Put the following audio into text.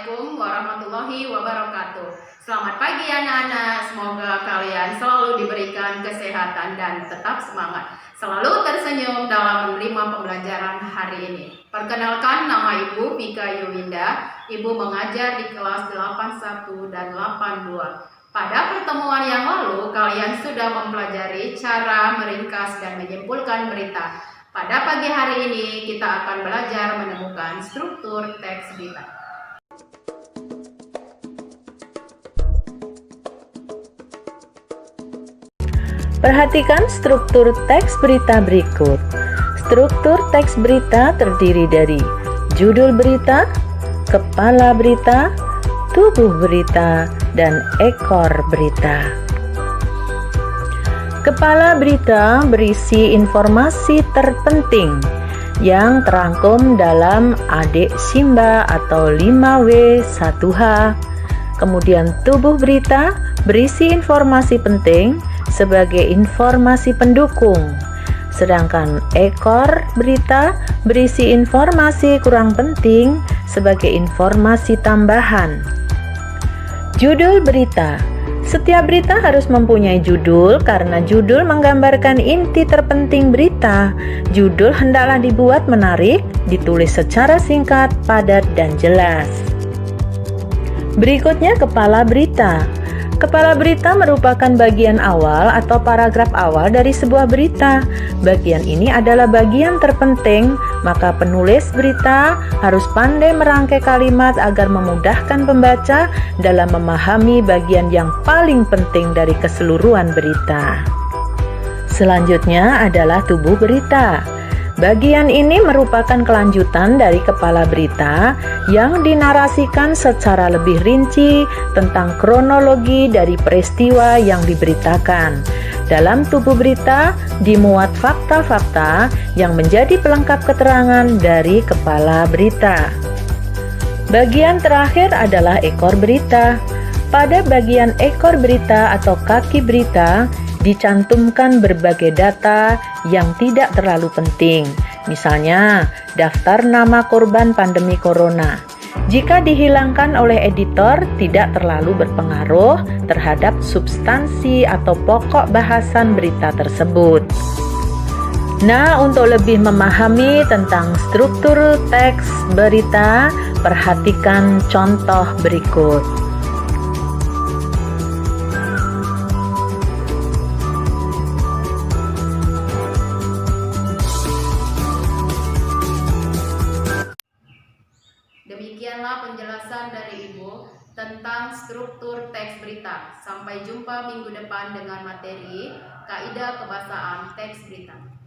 Assalamualaikum warahmatullahi wabarakatuh. Selamat pagi anak-anak, semoga kalian selalu diberikan kesehatan dan tetap semangat, selalu tersenyum dalam menerima pembelajaran hari ini. Perkenalkan, nama Ibu Vika Yuwinda. Ibu mengajar di kelas 81 dan 82. Pada pertemuan yang lalu, kalian sudah mempelajari cara meringkas dan menyimpulkan berita. Pada pagi hari ini, kita akan belajar menemukan struktur teks berita. Perhatikan struktur teks berita berikut. Struktur teks berita terdiri dari judul berita, kepala berita, tubuh berita, dan ekor berita. Kepala berita berisi informasi terpenting yang terangkum dalam Adik Simba atau 5W1H. Kemudian tubuh berita berisi informasi penting sebagai informasi pendukung. Sedangkan ekor berita berisi informasi kurang penting sebagai informasi tambahan. Judul berita. Setiap berita harus mempunyai judul karena judul menggambarkan inti terpenting berita. Judul hendaklah dibuat menarik, ditulis secara singkat, padat, dan jelas. Berikutnya kepala berita. Kepala berita merupakan bagian awal atau paragraf awal dari sebuah berita. Bagian ini adalah bagian terpenting, maka penulis berita harus pandai merangkai kalimat agar memudahkan pembaca dalam memahami bagian yang paling penting dari keseluruhan berita. Selanjutnya adalah tubuh berita. Bagian ini merupakan kelanjutan dari kepala berita yang dinarasikan secara lebih rinci tentang kronologi dari peristiwa yang diberitakan. Dalam tubuh berita dimuat fakta-fakta yang menjadi pelengkap keterangan dari kepala berita. Bagian terakhir adalah ekor berita. Pada bagian ekor berita atau kaki berita dicantumkan berbagai data yang tidak terlalu penting, misalnya daftar nama korban pandemi corona. Jika dihilangkan oleh editor, tidak terlalu berpengaruh terhadap substansi atau pokok bahasan berita tersebut. Nah, untuk lebih memahami tentang struktur teks berita, perhatikan contoh berikut. Demikianlah penjelasan dari Ibu tentang struktur teks berita. Sampai jumpa minggu depan dengan materi kaidah kebahasaan teks berita.